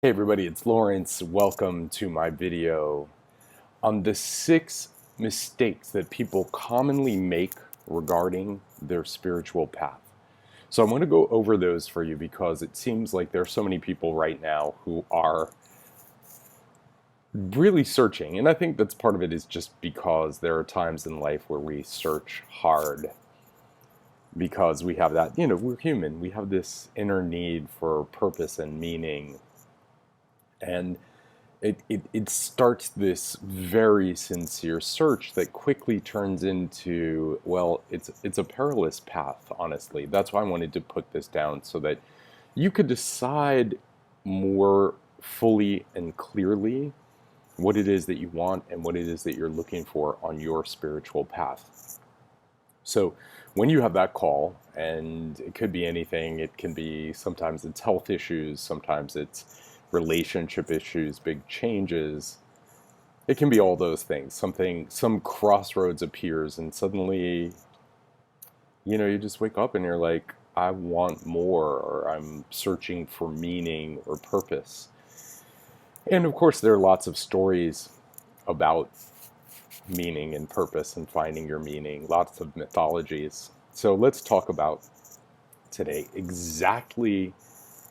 Hey everybody, it's Lawrence. Welcome to my video on the 6 mistakes that people commonly make regarding their spiritual path. So I want to go over those for you because it seems like there are so many people right now who are really searching. And I think that's part of it is just because there are times in life where we search hard because we have that, we're human. We have this inner need for purpose and meaning. And it starts this very sincere search that quickly turns into, well, it's a perilous path, honestly. That's why I wanted to put this down so that you could decide more fully and clearly what it is that you want and what it is that you're looking for on your spiritual path. So when you have that call, and it could be anything, it can be sometimes it's health issues, sometimes it's relationship issues, big changes. It can be all those things. Some crossroads appears, and suddenly, you just wake up and you're like, I want more, or I'm searching for meaning or purpose. And of course, there are lots of stories about meaning and purpose and finding your meaning, lots of mythologies. So let's talk about today exactly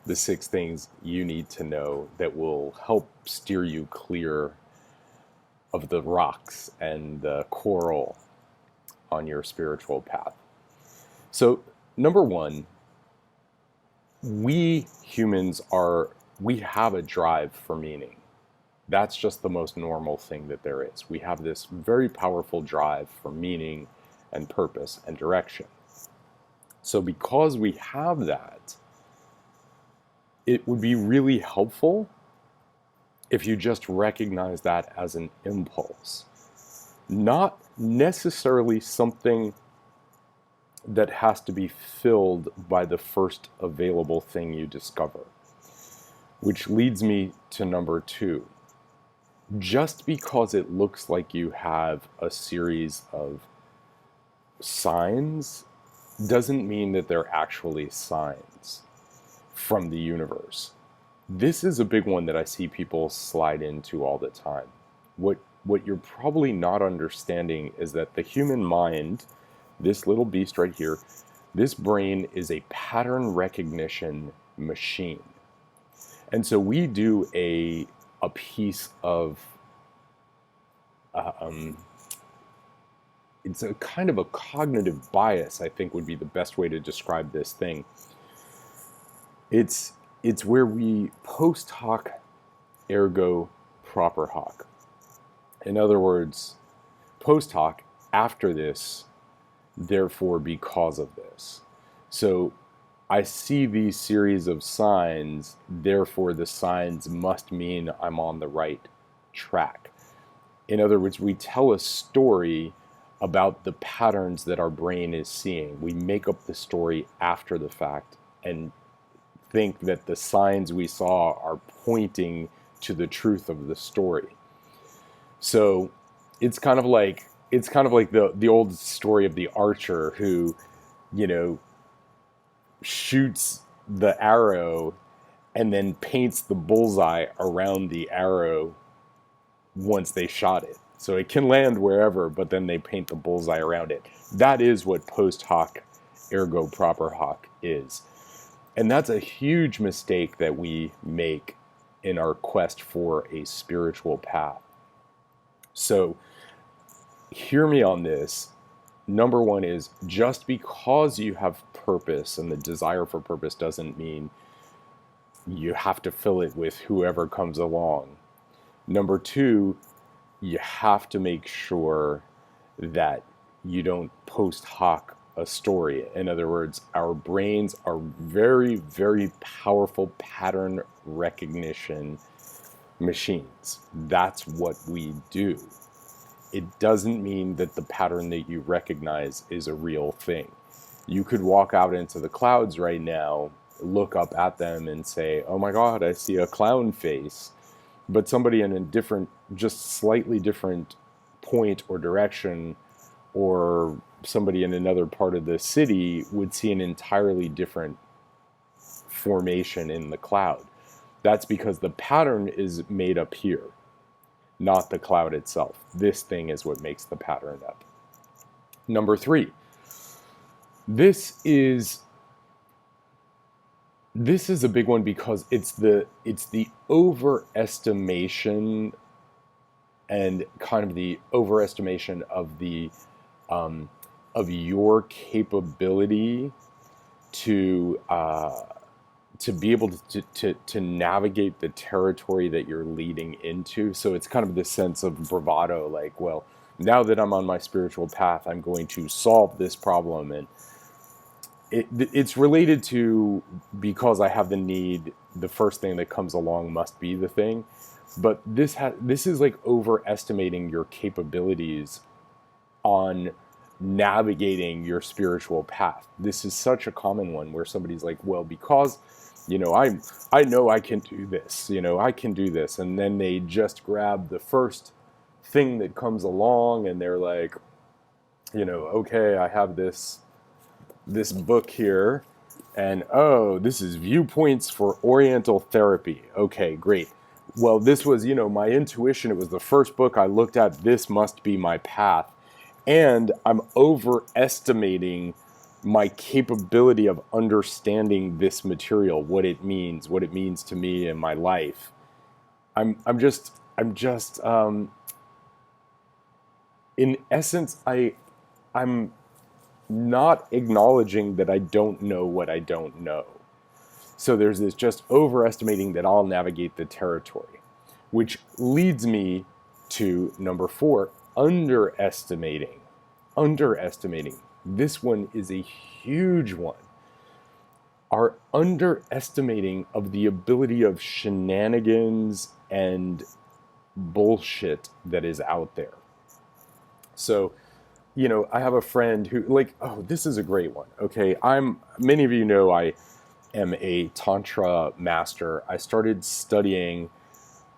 the 6 things you need to know that will help steer you clear of the rocks and the coral on your spiritual path. So, number one, we humans we have a drive for meaning. That's just the most normal thing that there is. We have this very powerful drive for meaning and purpose and direction. So because we have that, it would be really helpful if you just recognize that as an impulse, not necessarily something that has to be filled by the first available thing you discover. Which leads me to number 2. Just because it looks like you have a series of signs doesn't mean that they're actually signs from the universe. This is a big one that I see people slide into all the time. What you're probably not understanding is that the human mind, this little beast right here, this brain is a pattern recognition machine. And so we do a piece of, it's a kind of a cognitive bias, I think would be the best way to describe this thing. It's where we post hoc ergo proper hoc. In other words, post hoc, after this, therefore because of this. So I see these series of signs, therefore the signs must mean I'm on the right track. In other words, we tell a story about the patterns that our brain is seeing. We make up the story after the fact and think that the signs we saw are pointing to the truth of the story. So it's kind of like the old story of the archer who, shoots the arrow and then paints the bullseye around the arrow once they shot it. So it can land wherever, but then they paint the bullseye around it. That is what post hoc ergo proper hoc is. And that's a huge mistake that we make in our quest for a spiritual path. So hear me on this. Number 1 is, just because you have purpose and the desire for purpose doesn't mean you have to fill it with whoever comes along. Number 2, you have to make sure that you don't post hoc a story. In other words, our brains are very, very powerful pattern recognition machines. That's what we do. It doesn't mean that the pattern that you recognize is a real thing. You could walk out into the clouds right now, look up at them and say, oh my God, I see a clown face. But somebody in a different, just slightly different point or direction, or somebody in another part of the city would see an entirely different formation in the cloud. That's because the pattern is made up here, not the cloud itself. This thing is what makes the pattern up. Number 3, this is a big one because it's the overestimation and kind of the overestimation of the of your capability to be able to navigate the territory that you're leading into. So it's kind of this sense of bravado, like, well, now that I'm on my spiritual path, I'm going to solve this problem. And it's related to, because I have the need, the first thing that comes along must be the thing. But this is like overestimating your capabilities on navigating your spiritual path. This is such a common one where somebody's like, well, because, I know I can do this, I can do this. And then they just grab the first thing that comes along and they're like, okay, I have this book here, and this is Viewpoints for Oriental Therapy. Okay, great. Well, this was, my intuition. It was the first book I looked at. This must be my path. And I'm overestimating my capability of understanding this material, what it means to me in my life. I'm just in essence, I'm not acknowledging that I don't know what I don't know. So there's this just overestimating that I'll navigate the territory, which leads me to number 4, underestimating. This one is a huge one. Our underestimating of the ability of shenanigans and bullshit that is out there. So, I have a friend who, this is a great one. Okay, many of you know I am a Tantra master. I started studying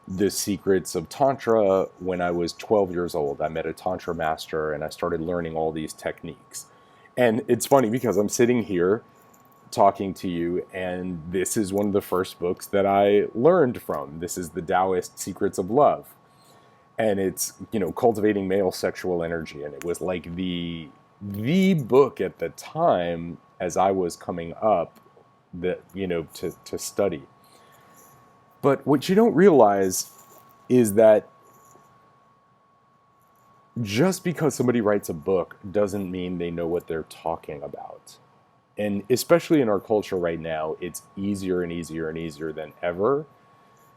the secrets of Tantra when I was 12 years old. I met a Tantra master and I started learning all these techniques. And it's funny because I'm sitting here talking to you, and this is one of the first books that I learned from. This is the Taoist Secrets of Love. And it's, cultivating male sexual energy. And it was like the book at the time as I was coming up that, to study. But what you don't realize is that just because somebody writes a book doesn't mean they know what they're talking about. And especially in our culture right now, it's easier and easier and easier than ever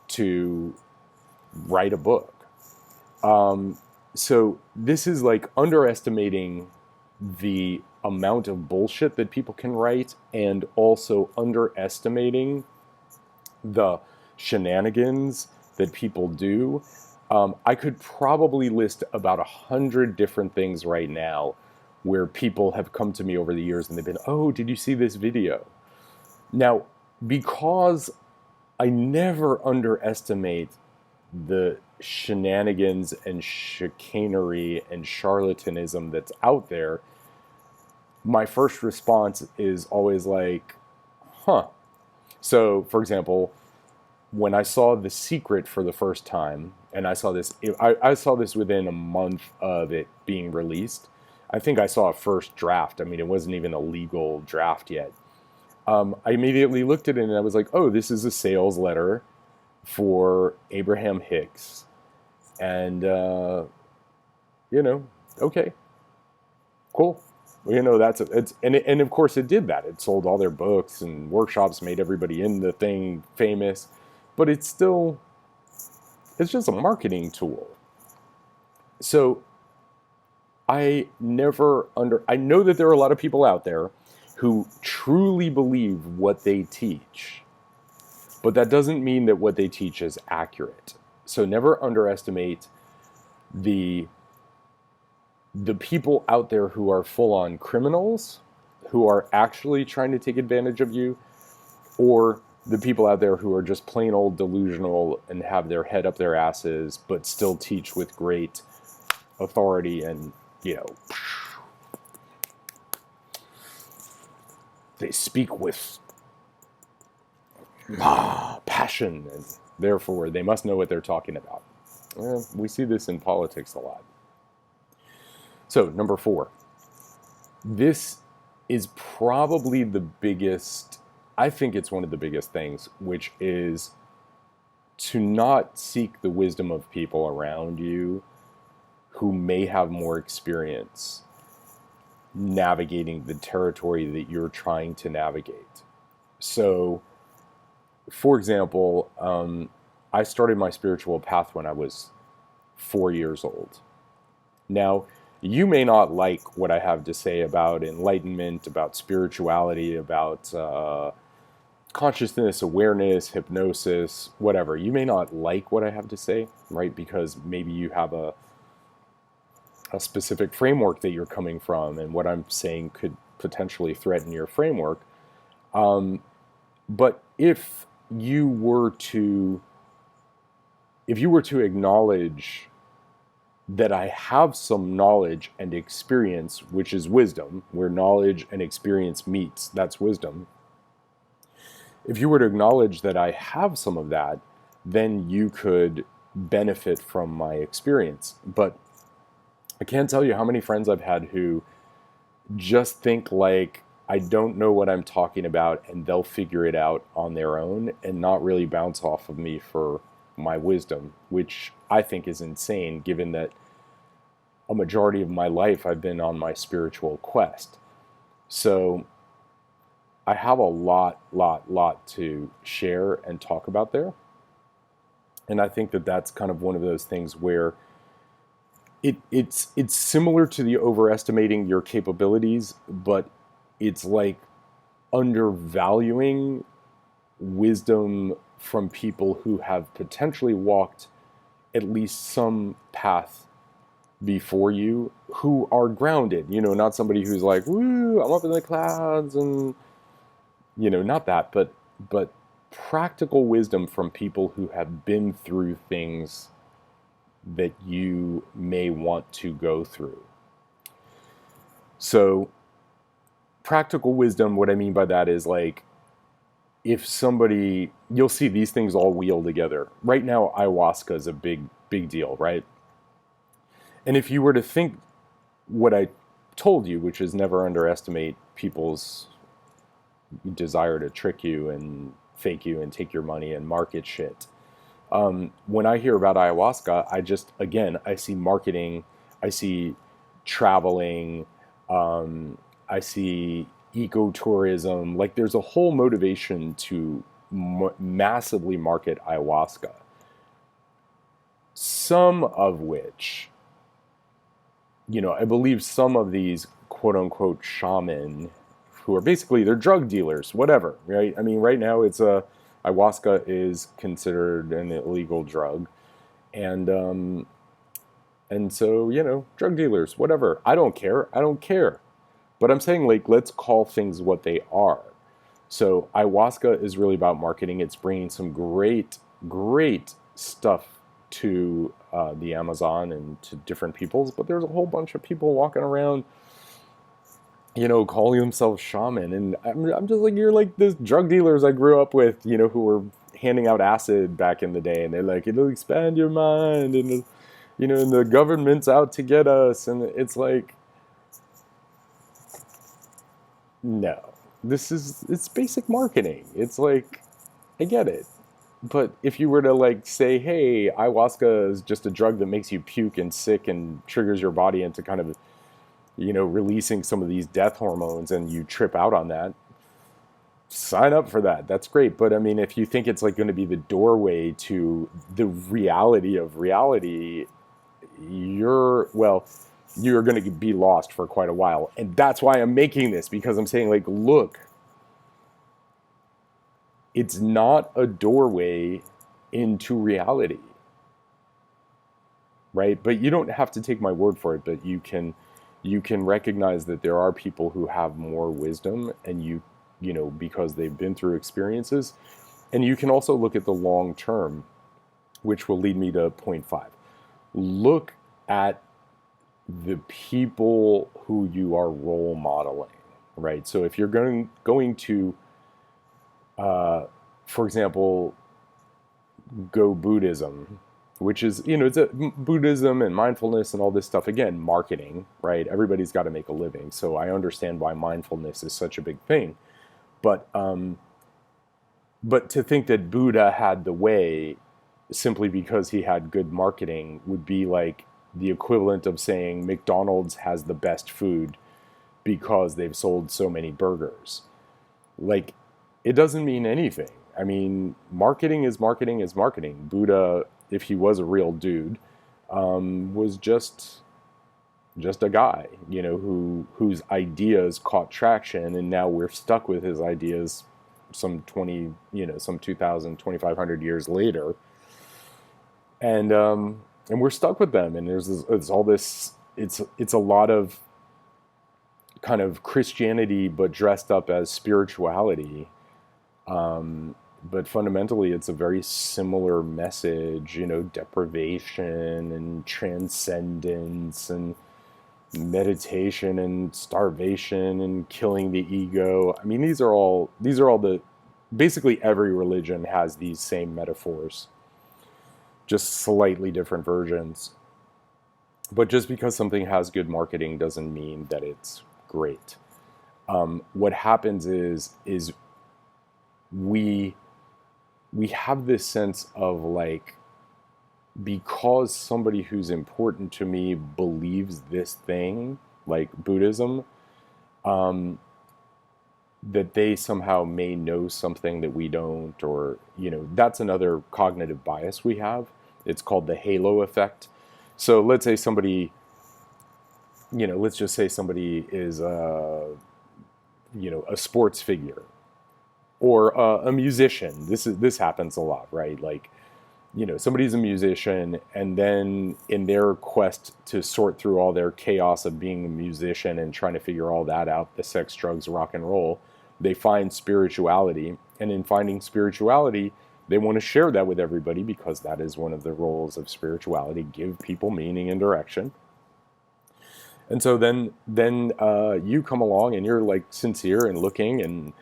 to write a book. So this is like underestimating the amount of bullshit that people can write, and also underestimating the shenanigans that people do. I could probably list about 100 different things right now where people have come to me over the years and they've been, oh, did you see this video? Now, because I never underestimate the shenanigans and chicanery and charlatanism that's out there, my first response is always like, huh. So, for example, when I saw The Secret for the first time, and I saw this within a month of it being released. I think I saw a first draft. I mean, it wasn't even a legal draft yet. I immediately looked at it and I was like, oh, this is a sales letter for Abraham Hicks. And, okay, cool. And of course it did that. It sold all their books and workshops, made everybody in the thing famous, but it's just a marketing tool. So I know that there are a lot of people out there who truly believe what they teach, but that doesn't mean that what they teach is accurate. So never underestimate the people out there who are full-on criminals, who are actually trying to take advantage of you, or the people out there who are just plain old delusional and have their head up their asses, but still teach with great authority and, they speak with passion, and therefore they must know what they're talking about. We see this in politics a lot. So, number 4. This is probably the biggest, I think it's one of the biggest things, which is to not seek the wisdom of people around you who may have more experience navigating the territory that you're trying to navigate. So, for example, I started my spiritual path when I was 4 years old. Now, you may not like what I have to say about enlightenment, about spirituality, about consciousness, awareness, hypnosis, whatever. You may not like what I have to say, right? Because maybe you have a specific framework that you're coming from, and what I'm saying could potentially threaten your framework. But if you were to acknowledge that I have some knowledge and experience, which is wisdom, where knowledge and experience meets, that's wisdom. If you were to acknowledge that I have some of that, then you could benefit from my experience. But I can't tell you how many friends I've had who just think like, I don't know what I'm talking about, and they'll figure it out on their own and not really bounce off of me for my wisdom, which I think is insane, given that a majority of my life I've been on my spiritual quest. So I have a lot to share and talk about there. And I think that that's kind of one of those things where it's similar to the overestimating your capabilities, but it's like undervaluing wisdom from people who have potentially walked at least some path before you, who are grounded, not somebody who's like, woo, I'm up in the clouds, and not that, but practical wisdom from people who have been through things that you may want to go through. So practical wisdom, what I mean by that is, like, if somebody, you'll see these things all wheel together. Right now, ayahuasca is a big deal, right? And if you were to think what I told you, which is never underestimate people's desire to trick you and fake you and take your money and market shit. When I hear about ayahuasca, I see marketing, I see traveling, I see ecotourism. Like, there's a whole motivation to massively market ayahuasca. Some of which, I believe some of these quote unquote shaman, who are basically, they're drug dealers, whatever, right? I mean, right now ayahuasca is considered an illegal drug, and so, drug dealers, whatever. I don't care. But I'm saying, like, let's call things what they are. So ayahuasca is really about marketing. It's bringing some great stuff to the Amazon and to different peoples, but there's a whole bunch of people walking around, calling themselves shaman. And I'm just like, you're like the drug dealers I grew up with, who were handing out acid back in the day, and they're like, it'll expand your mind, and and the government's out to get us, and it's like, no, it's basic marketing. It's like, I get it. But if you were to, like, say, hey, ayahuasca is just a drug that makes you puke and sick and triggers your body into kind of, releasing some of these death hormones, and you trip out on that, sign up for that. That's great. But I mean, if you think it's like going to be the doorway to the reality of reality, you're going to be lost for quite a while. And that's why I'm making this, because I'm saying, like, look, it's not a doorway into reality, right? But you don't have to take my word for it, but you can recognize that there are people who have more wisdom, and because they've been through experiences. And you can also look at the long term, which will lead me to point 5. Look at the people who you are role modeling, right? So if you're going to for example, Go Buddhism, which is, it's Buddhism and mindfulness and all this stuff. Again, marketing, right? Everybody's got to make a living. So I understand why mindfulness is such a big thing. But to think that Buddha had the way simply because he had good marketing would be like the equivalent of saying McDonald's has the best food because they've sold so many burgers. Like, it doesn't mean anything. I mean, marketing is marketing is marketing. Buddha, if he was a real dude, was just a guy, whose ideas caught traction, and now we're stuck with his ideas some 2,000, 2,500 years later, and we're stuck with them. And it's all this. It's a lot of kind of Christianity, but dressed up as spirituality. But fundamentally, it's a very similar message, deprivation and transcendence and meditation and starvation and killing the ego. I mean, these are all basically every religion has these same metaphors, just slightly different versions. But just because something has good marketing doesn't mean that it's great. What happens is we have this sense of like, because somebody who's important to me believes this thing, like Buddhism, that they somehow may know something that we don't, or, that's another cognitive bias we have. It's called the halo effect. So let's say somebody, let's just say somebody is a sports figure, or a musician. This happens a lot, right? Like, somebody's a musician, and then in their quest to sort through all their chaos of being a musician and trying to figure all that out, the sex, drugs, rock and roll, they find spirituality. And in finding spirituality, they want to share that with everybody, because that is one of the roles of spirituality: give people meaning and direction. And so then you come along and you're like sincere and looking and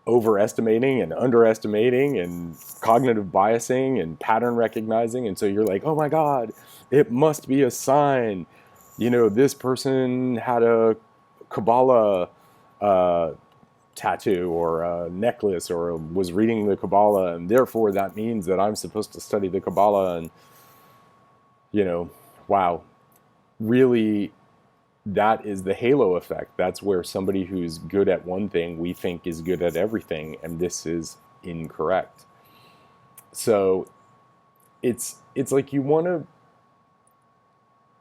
overestimating and underestimating and cognitive biasing and pattern recognizing. And so you're like, oh my God, it must be a sign. This person had a Kabbalah tattoo or a necklace, or was reading the Kabbalah, and therefore that means that I'm supposed to study the Kabbalah. And, wow, really, that is the halo effect. That's where somebody who's good at one thing we think is good at everything, and this is incorrect. So it's like you want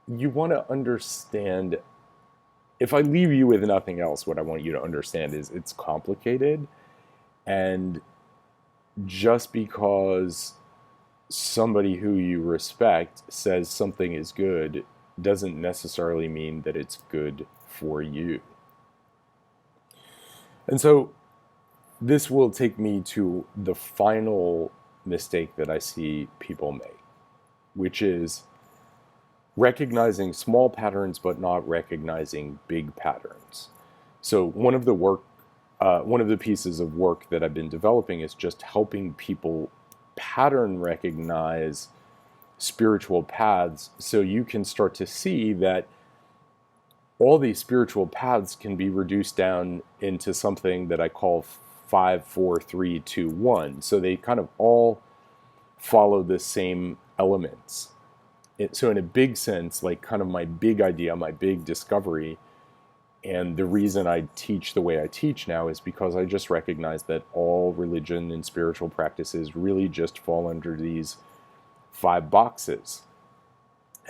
to understand. If I leave you with nothing else, what I want you to understand is it's complicated, and just because somebody who you respect says something is good doesn't necessarily mean that it's good for you. And so this will take me to the final mistake that I see people make, which is recognizing small patterns but not recognizing big patterns. So one of the pieces of work that I've been developing is just helping people pattern recognize spiritual paths, so you can start to see that all these spiritual paths can be reduced down into something that I call 5, 4, 3, 2, 1. So they kind of all follow the same elements. So in a big sense, like kind of my big idea, my big discovery, and the reason I teach the way I teach now is because I just recognize that all religion and spiritual practices really just fall under these 5 boxes.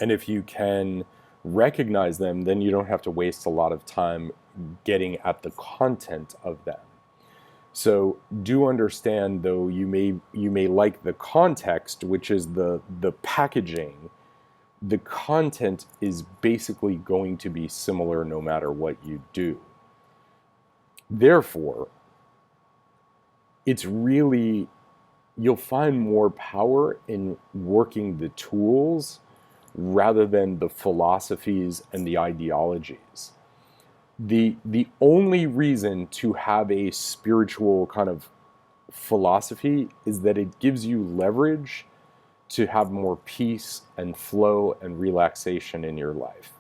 And if you can recognize them, then you don't have to waste a lot of time getting at the content of them. So do understand, though, you may like the context, which is the packaging. The content is basically going to be similar no matter what you do. Therefore, it's really, you'll find more power in working the tools rather than the philosophies and the ideologies. The only reason to have a spiritual kind of philosophy is that it gives you leverage to have more peace and flow and relaxation in your life.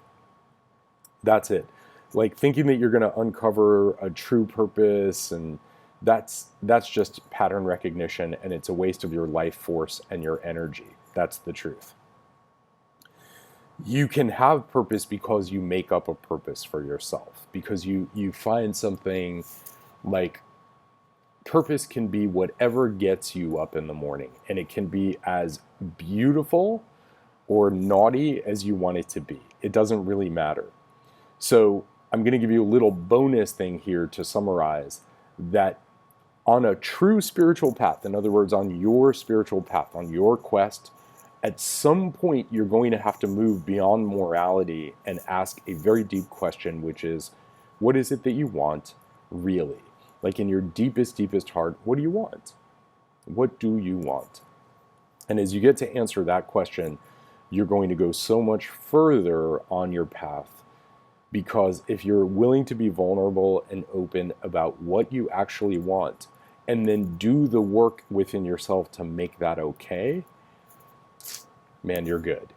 That's it. Like thinking that you're going to uncover a true purpose, and that's just pattern recognition, and it's a waste of your life force and your energy. That's the truth. You can have purpose because you make up a purpose for yourself, because you find something. Like purpose can be whatever gets you up in the morning, and it can be as beautiful or naughty as you want it to be. It doesn't really matter. So I'm going to give you a little bonus thing here to summarize that on a true spiritual path, in other words, on your spiritual path, on your quest, at some point you're going to have to move beyond morality and ask a very deep question, which is, what is it that you want really? Like in your deepest, deepest heart, what do you want? What do you want? And as you get to answer that question, you're going to go so much further on your path. Because if you're willing to be vulnerable and open about what you actually want, and then do the work within yourself to make that okay, man, you're good.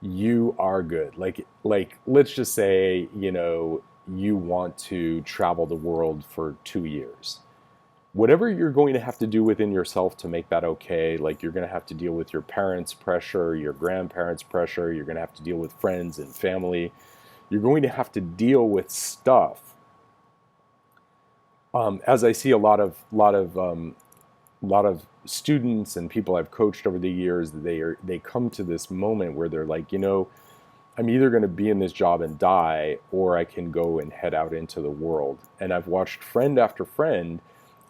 You are good. Like let's just say, you want to travel the world for 2 years. Whatever you're going to have to do within yourself to make that okay, like you're going to have to deal with your parents' pressure, your grandparents' pressure, you're going to have to deal with friends and family. You're going to have to deal with stuff. As I see a lot of students and people I've coached over the years, they come to this moment where they're like, I'm either going to be in this job and die, or I can go and head out into the world. And I've watched friend after friend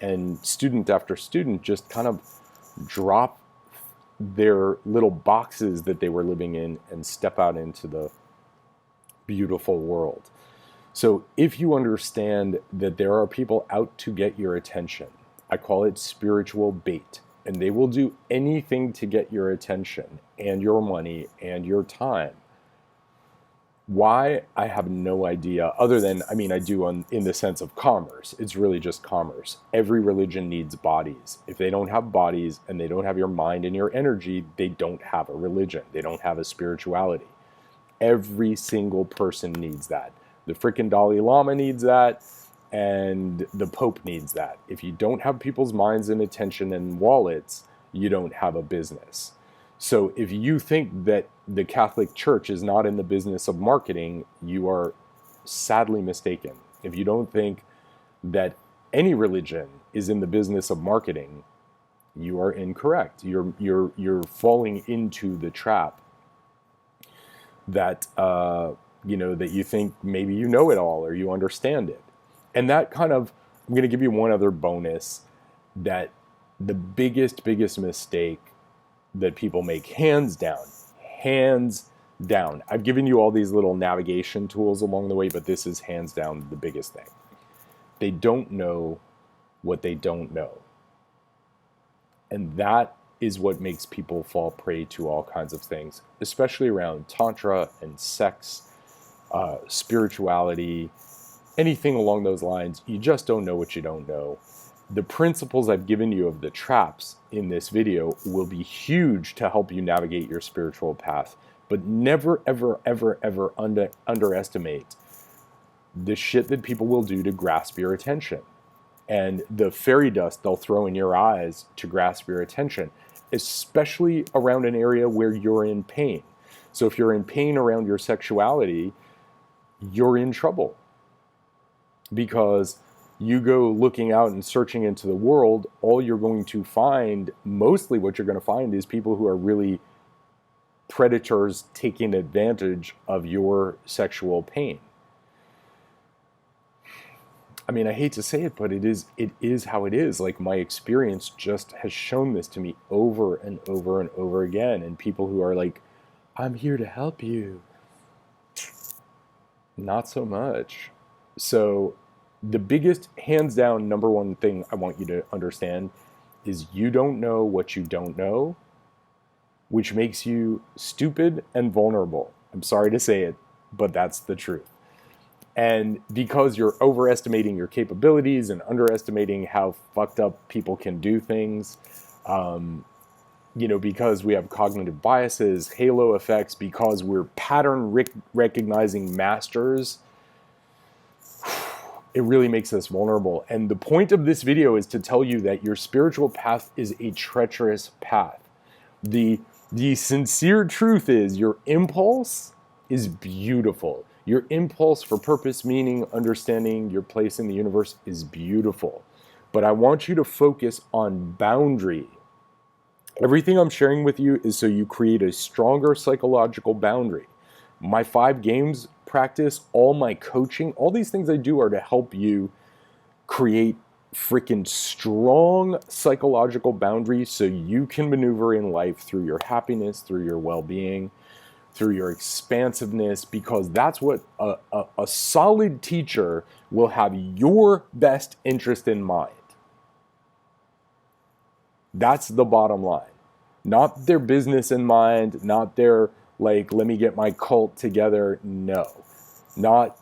and student after student just kind of drop their little boxes that they were living in and step out into the beautiful world. So if you understand that there are people out to get your attention, I call it spiritual bait, and they will do anything to get your attention and your money and your time. Why? I have no idea, other than, I do in the sense of commerce. It's really just commerce. Every religion needs bodies. If they don't have bodies and they don't have your mind and your energy, they don't have a religion. They don't have a spirituality. Every single person needs that. The freaking Dalai Lama needs that, and the Pope needs that. If you don't have people's minds and attention and wallets, you don't have a business. So if you think that the Catholic Church is not in the business of marketing, you are sadly mistaken. If you don't think that any religion is in the business of marketing, you are incorrect. You're falling into the trap that that you think maybe you know it all or you understand it. And that kind of, I'm going to give you one other bonus, that the biggest mistake that people make, hands down. I've given you all these little navigation tools along the way, but this is hands down the biggest thing. They don't know what they don't know. And that is what makes people fall prey to all kinds of things, especially around tantra and sex, spirituality, anything along those lines. You just don't know what you don't know. The principles I've given you of the traps in this video will be huge to help you navigate your spiritual path. But never, ever, ever, ever underestimate the shit that people will do to grasp your attention. And the fairy dust they'll throw in your eyes to grasp your attention, especially around an area where you're in pain. So if you're in pain around your sexuality, you're in trouble. Because you go looking out and searching into the world, all you're going to find, mostly what you're going to find, is people who are really predators taking advantage of your sexual pain. I hate to say it, but it is how it is. Like, my experience just has shown this to me over and over and over again. And people who are like, I'm here to help you. Not so much. So the biggest, hands down, number one thing I want you to understand is you don't know what you don't know, which makes you stupid and vulnerable. I'm sorry to say it, but that's the truth. And because you're overestimating your capabilities and underestimating how fucked up people can do things, because we have cognitive biases, halo effects, because we're pattern recognizing masters, it really makes us vulnerable. And the point of this video is to tell you that your spiritual path is a treacherous path. The sincere truth is your impulse is beautiful. Your impulse for purpose, meaning, understanding your place in the universe is beautiful. But I want you to focus on boundary. Everything I'm sharing with you is so you create a stronger psychological boundary. My 5 games practice, all my coaching, all these things I do are to help you create freaking strong psychological boundaries so you can maneuver in life through your happiness, through your well-being, through your expansiveness, because that's what a solid teacher will have your best interest in mind. That's the bottom line. Not their business in mind, not their, let me get my cult together. No. Not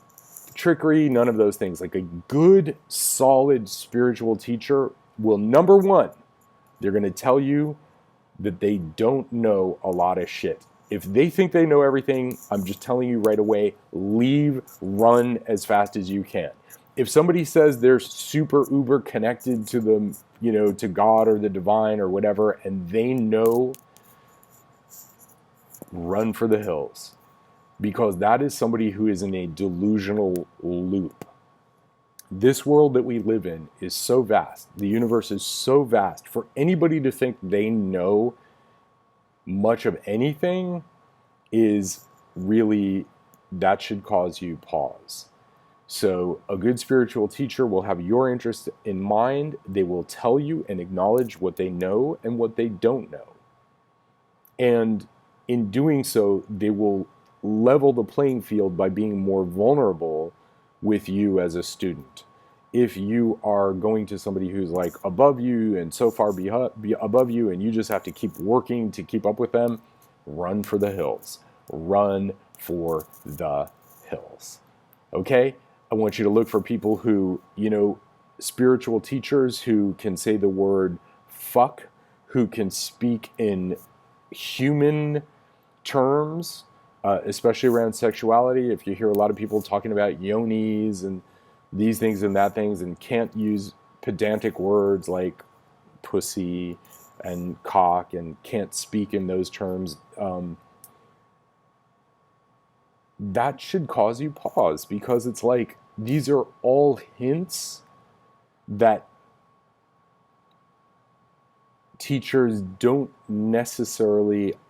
trickery, none of those things. Like a good, solid spiritual teacher will, number one, they're going to tell you that they don't know a lot of shit. If they think they know everything, I'm just telling you right away, leave, run as fast as you can. If somebody says they're super uber connected to the, to God or the divine or whatever, and they know, run for the hills. Because that is somebody who is in a delusional loop. This world that we live in is so vast. The universe is so vast. For anybody to think they know much of anything is really, that should cause you pause. So a good spiritual teacher will have your interest in mind. They will tell you and acknowledge what they know and what they don't know. And in doing so, they will level the playing field by being more vulnerable with you as a student. If you are going to somebody who's like above you and so far above you and you just have to keep working to keep up with them, run for the hills. Run for the hills. Okay? I want you to look for people who, spiritual teachers who can say the word fuck, who can speak in human terms, especially around sexuality. If you hear a lot of people talking about yonis and these things and that things and can't use pedantic words like pussy and cock and can't speak in those terms, that should cause you pause, because it's like these are all hints that teachers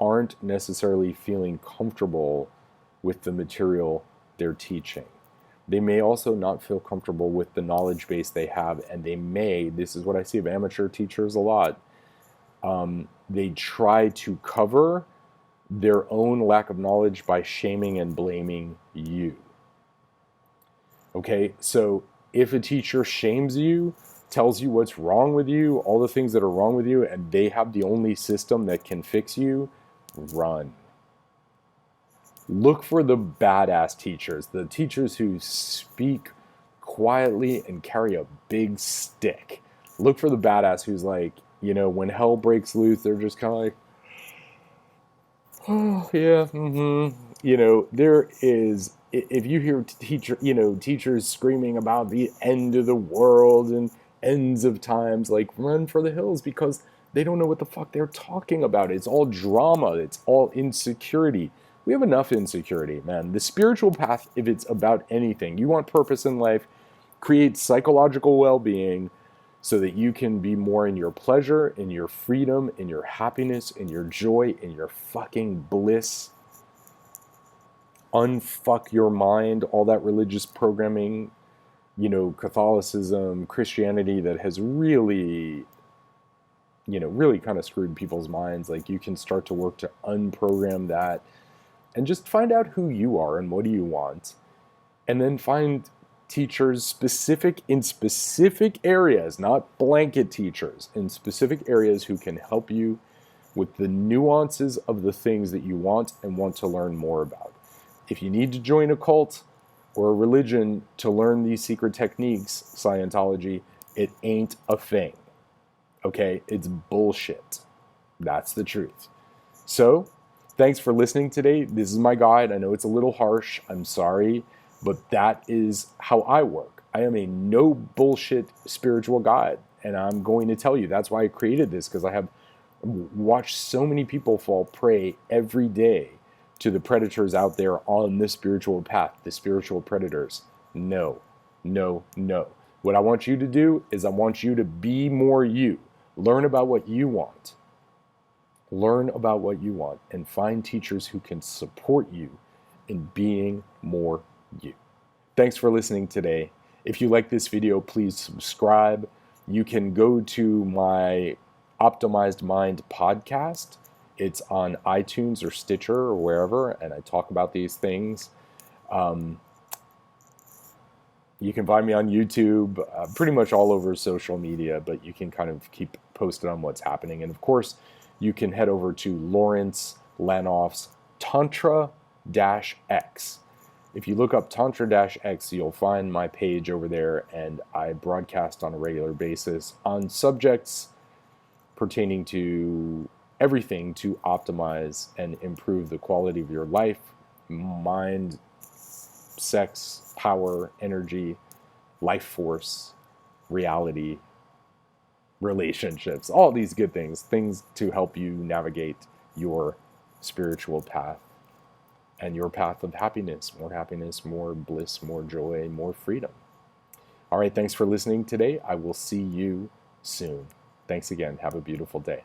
aren't necessarily feeling comfortable with the material they're teaching. They may also not feel comfortable with the knowledge base they have, and this is what I see of amateur teachers a lot, they try to cover their own lack of knowledge by shaming and blaming you. Okay, so if a teacher shames you, tells you what's wrong with you, all the things that are wrong with you, and they have the only system that can fix you, run. Look for the badass teachers, the teachers who speak quietly and carry a big stick. Look for the badass who's like, when hell breaks loose, they're just kind of like, oh, yeah, there is, if you hear teachers screaming about the end of the world and ends of times, like, run for the hills, because they don't know what the fuck they're talking about. It's all drama. It's all insecurity. We have enough insecurity, man. The spiritual path, if it's about anything, you want purpose in life, create psychological well-being so that you can be more in your pleasure, in your freedom, in your happiness, in your joy, in your fucking bliss. Unfuck your mind, all that religious programming, Catholicism, Christianity that has really, really kind of screwed people's minds. Like, you can start to work to unprogram that and just find out who you are and what do you want. And then find teachers in specific areas, not blanket teachers, in specific areas who can help you with the nuances of the things that you want and want to learn more about. If you need to join a cult, or a religion to learn these secret techniques, Scientology, it ain't a thing. Okay? It's bullshit. That's the truth. So, thanks for listening today. This is my guide. I know it's a little harsh. I'm sorry, but that is how I work. I am a no bullshit spiritual guide, and I'm going to tell you that's why I created this, because I have watched so many people fall prey every day to the predators out there on the spiritual path, the spiritual predators. No, no, no. What I want you to do is I want you to be more you. Learn about what you want. Learn about what you want and find teachers who can support you in being more you. Thanks for listening today. If you like this video, please subscribe. You can go to my Optimized Mind podcast. It's on iTunes or Stitcher or wherever, and I talk about these things. You can find me on YouTube, pretty much all over social media, but you can kind of keep posted on what's happening. And of course, you can head over to Lawrence Lanoff's Tantra-X. If you look up Tantra-X, you'll find my page over there, and I broadcast on a regular basis on subjects pertaining to everything to optimize and improve the quality of your life, mind, sex, power, energy, life force, reality, relationships, all these good things to help you navigate your spiritual path and your path of happiness, more bliss, more joy, more freedom. All right, thanks for listening today. I will see you soon. Thanks again. Have a beautiful day.